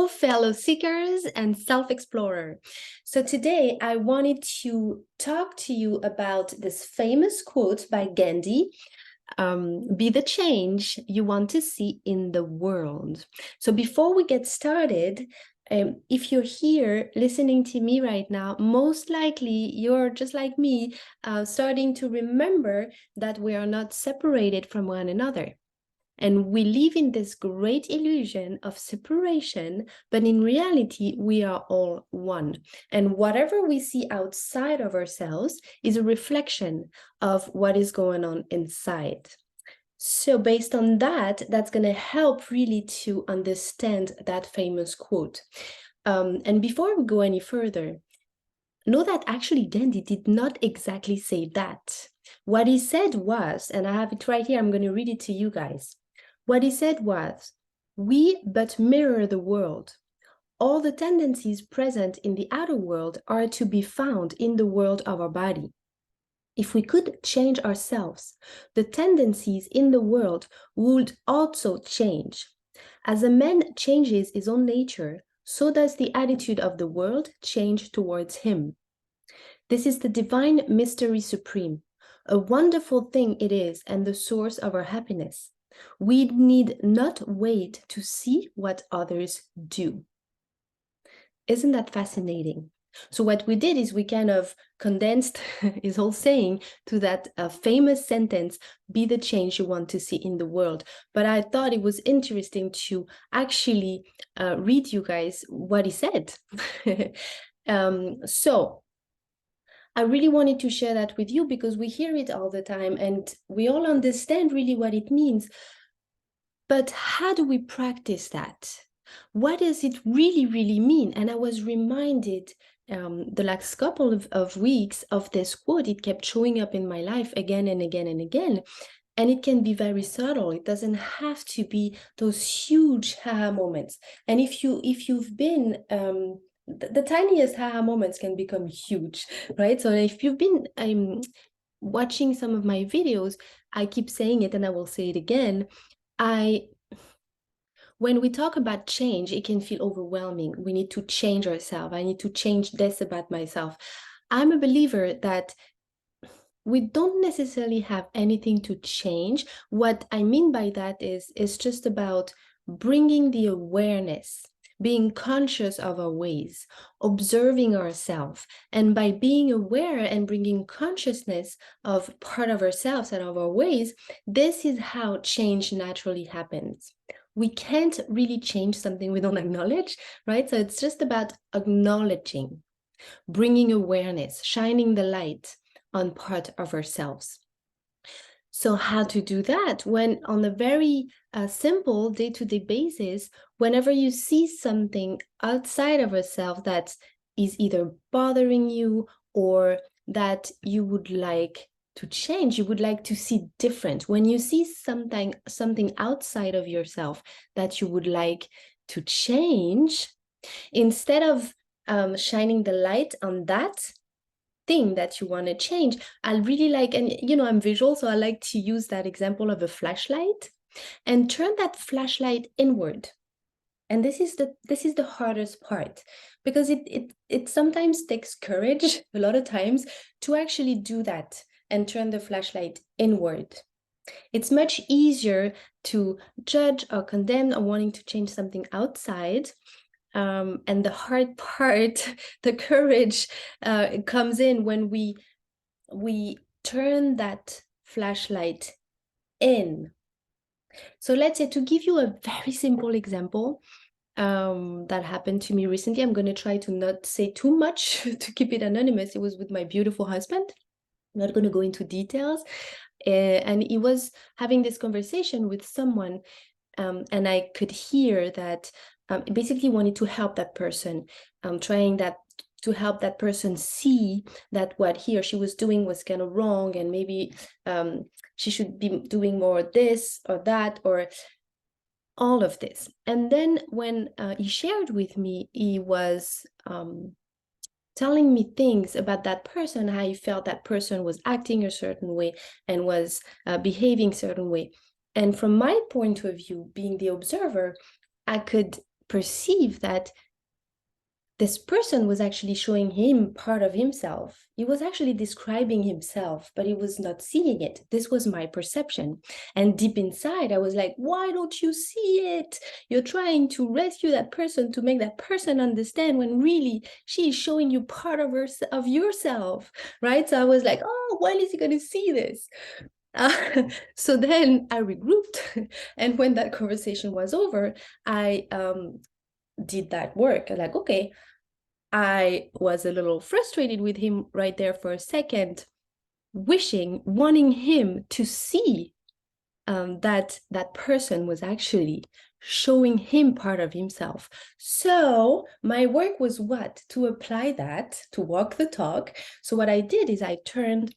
Hello, fellow seekers and self-explorer. So today I wanted to talk to you about this famous quote by Gandhi, be the change you want to see in the world. So before we get started, if you're here listening to me right now, most likely you're just like me, starting to remember that we are not separated from one another. And we live in this great illusion of separation, but in reality, we are all one. And whatever we see outside of ourselves is a reflection of what is going on inside. So based on that, that's going to help really to understand that famous quote. And before we go any further, know that actually Gandhi did not exactly say that. What he said was, and I have it right here, I'm going to read it to you guys. What he said was, we but mirror the world. All the tendencies present in the outer world are to be found in the world of our body. If we could change ourselves, the tendencies in the world would also change. As a man changes his own nature, so does the attitude of the world change towards him. This is the divine mystery supreme. A wonderful thing it is and the source of our happiness. We need not wait to see what others do. Isn't that fascinating? So what we did is we kind of condensed his whole saying to that famous sentence, be the change you want to see in the world. But I thought it was interesting to actually read you guys what he said. So I really wanted to share that with you because we hear it all the time and we all understand really what it means. But how do we practice that? What does it really, really mean? And I was reminded the last couple of weeks of this quote. It kept showing up in my life again and again and again. And it can be very subtle. It doesn't have to be those huge aha moments. And if you've been the tiniest aha moments can become huge, right? So if you've been watching some of my videos, I keep saying it and I will say it again. When we talk about change, it can feel overwhelming. We need to change ourselves. I need to change this about myself. I'm a believer that we don't necessarily have anything to change. What I mean by that is it's just about bringing the awareness, being conscious of our ways, observing ourselves. And by being aware and bringing consciousness of part of ourselves and of our ways, this is how change naturally happens. We can't really change something we don't acknowledge, right? So it's just about acknowledging, bringing awareness, shining the light on part of ourselves. So how to do that? When on a very simple day-to-day basis, whenever you see something outside of yourself that is either bothering you or that you would like to change, you would like to see different. When you see something outside of yourself that you would like to change, instead of shining the light on that thing that you want to change, I really like, and I'm visual, so I like to use that example of a flashlight and turn that flashlight inward. And this is the hardest part, because it sometimes takes courage a lot of times to actually do that and turn the flashlight inward. It's much easier to judge or condemn or wanting to change something outside. And the hard part, the courage, comes in when we turn that flashlight in. So let's say, to give you a very simple example that happened to me recently, I'm going to try to not say too much to keep it anonymous. It was with my beautiful husband. I'm not going to go into details. And he was having this conversation with someone, and I could hear that basically wanted to help that person, trying to help that person see that what he or she was doing was kind of wrong, and maybe she should be doing more this or that, or all of this. And then when he shared with me, he was telling me things about that person, how he felt that person was acting a certain way and was behaving a certain way. And from my point of view, being the observer, I could perceive that this person was actually showing him part of himself. He was actually describing himself, but he was not seeing it. This was my perception. And deep inside, I was like, why don't you see it? You're trying to rescue that person, to make that person understand, when really she is showing you part of yourself, right? So I was like, oh, when is he going to see this? So then I regrouped. And when that conversation was over, I did that work. Like, okay, I was a little frustrated with him right there for a second, wanting him to see that that person was actually showing him part of himself. So my work was what? To apply that, to walk the talk. So what I did is I turned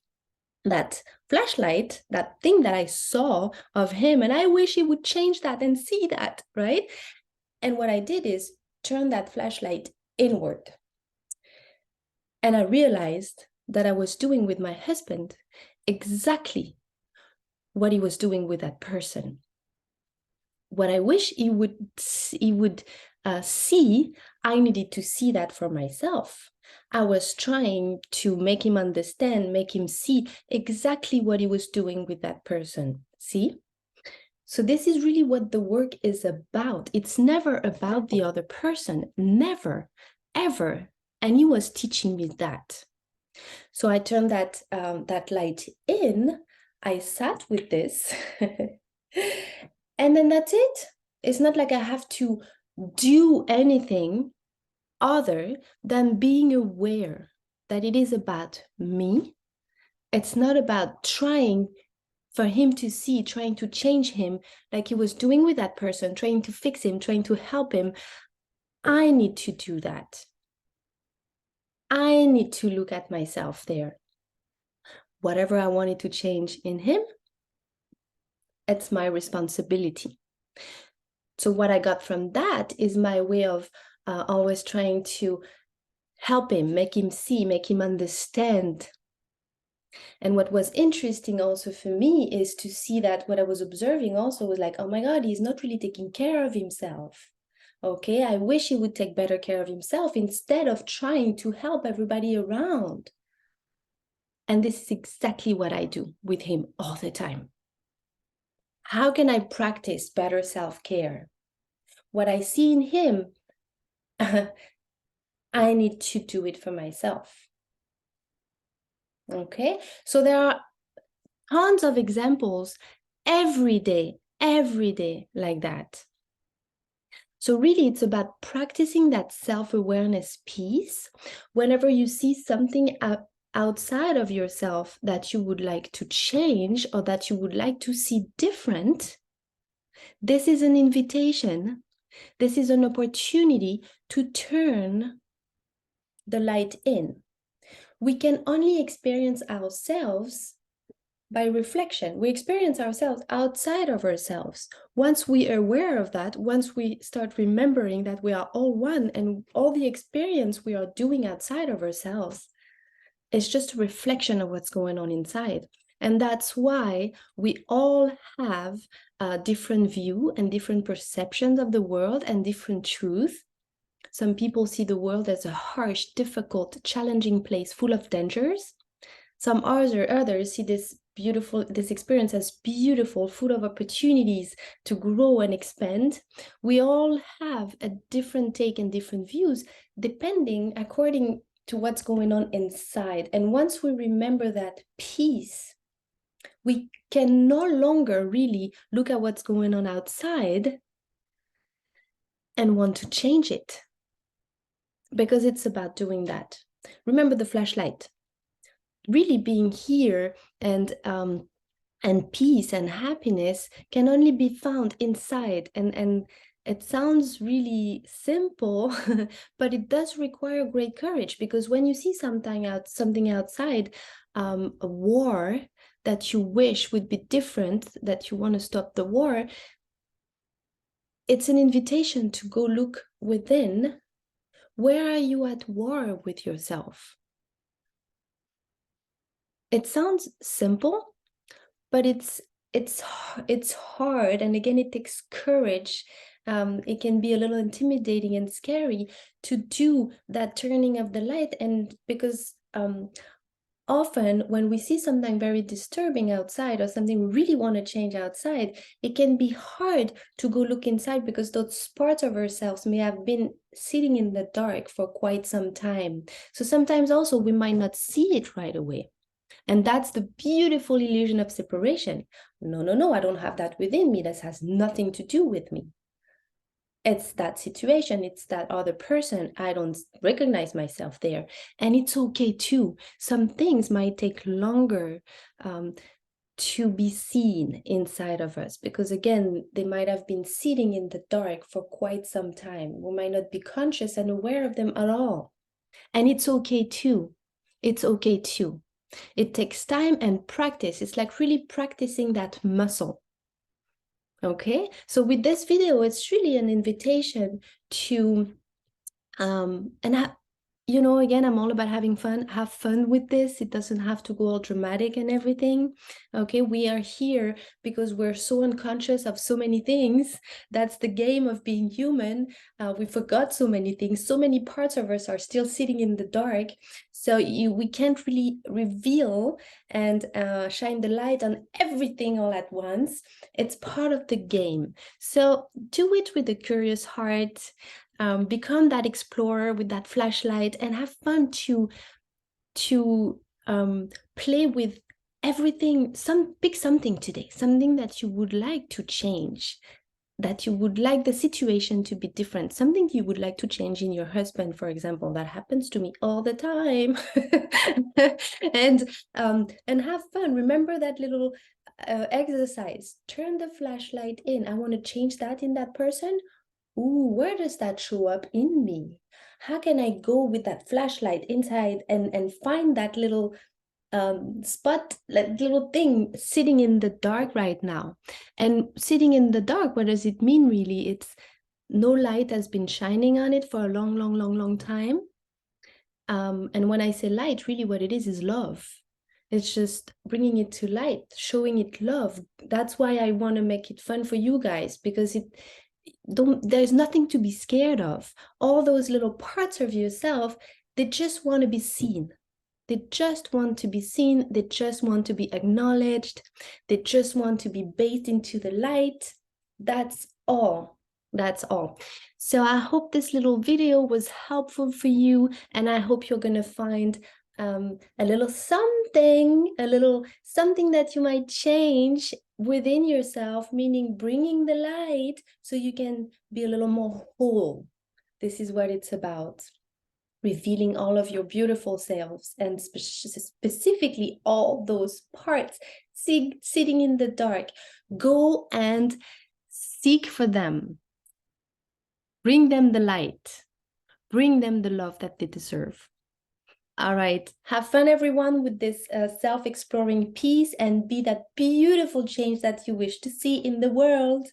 that flashlight, that thing that I saw of him, and I wish he would change that and see that, right? And what I did is turn that flashlight inward. And I realized that I was doing with my husband exactly what he was doing with that person. What I wish he would see, I needed to see that for myself. I was trying to make him understand, make him see exactly what he was doing with that person. See? So this is really what the work is about. It's never about the other person, never, ever. And he was teaching me that. So I turned that light in. I sat with this, and then that's it. It's not like I have to do anything other than being aware that it is about me. It's not about trying for him to see, trying to change him like he was doing with that person, trying to fix him, trying to help him. I need to do that. I need to look at myself there. Whatever I wanted to change in him, it's my responsibility. So what I got from that is my way of always trying to help him, make him see, make him understand. And what was interesting also for me is to see that what I was observing also was like, oh my God, he's not really taking care of himself. Okay, I wish he would take better care of himself instead of trying to help everybody around. And this is exactly what I do with him all the time. How can I practice better self-care? What I see in him, I need to do it for myself. Okay, so there are tons of examples every day like that. So really, it's about practicing that self-awareness piece. Whenever you see something outside of yourself that you would like to change or that you would like to see different, this is an invitation. This is an opportunity to turn the light in. We can only experience ourselves by reflection. We experience ourselves outside of ourselves. Once we are aware of that, once we start remembering that we are all one and all the experience we are doing outside of ourselves is just a reflection of what's going on inside. And that's why we all have a different view and different perceptions of the world and different truth. Some people see the world as a harsh, difficult, challenging place full of dangers. Some others see this experience as beautiful, full of opportunities to grow and expand. We all have a different take and different views, according to what's going on inside. And once we remember that peace, we can no longer really look at what's going on outside and want to change it, because it's about doing that. Remember the flashlight. Really being here and peace and happiness can only be found inside. And it sounds really simple, but it does require great courage, because when you see something outside, a war that you wish would be different, that you want to stop the war, it's an invitation to go look within. Where are you at war with yourself? It sounds simple, but it's hard, and again, it takes courage It can be a little intimidating and scary to do that turning of the light. And because often when we see something very disturbing outside or something we really want to change outside, it can be hard to go look inside because those parts of ourselves may have been sitting in the dark for quite some time. So sometimes also we might not see it right away. And that's the beautiful illusion of separation. No, I don't have that within me. This has nothing to do with me. It's that situation, it's that other person. I don't recognize myself there. And it's okay too. Some things might take longer to be seen inside of us, because again, they might have been sitting in the dark for quite some time. We might not be conscious and aware of them at all. And it's okay too. It's okay too. It takes time and practice. It's like really practicing that muscle. Okay, so with this video, it's really an invitation to you know, again, I'm all about having fun. Have fun with this. It doesn't have to go all dramatic and everything. Okay, we are here because we're so unconscious of so many things. That's the game of being human. We forgot so many things. So many parts of us are still sitting in the dark. So we can't really reveal and shine the light on everything all at once. It's part of the game. So do it with a curious heart. Become that explorer with that flashlight and have fun to play with everything. Pick something today, something that you would like to change, that you would like the situation to be different, something you would like to change in your husband, for example. That happens to me all the time. And have fun. Remember that little exercise. Turn the flashlight in. I want to change that in that person. Ooh, where does that show up in me? How can I go with that flashlight inside and find that little spot, that little thing sitting in the dark right now? And sitting in the dark, what does it mean really? It's no light has been shining on it for a long time. And when I say light, really what it is love. It's just bringing it to light, showing it love. That's why I want to make it fun for you guys, because there's nothing to be scared of. All those little parts of yourself, they just want to be seen. They just want to be seen. They just want to be acknowledged. They just want to be bathed into the light. That's all. That's all. So I hope this little video was helpful for you, and I hope you're going to find a little something that you might change within yourself, meaning bringing the light so you can be a little more whole. This is what it's about. Revealing all of your beautiful selves, and specifically all those parts sitting in the dark. Go and seek for them. Bring them the light. Bring them the love that they deserve. All right. Have fun, everyone, with this self-exploring piece, and be that beautiful change that you wish to see in the world.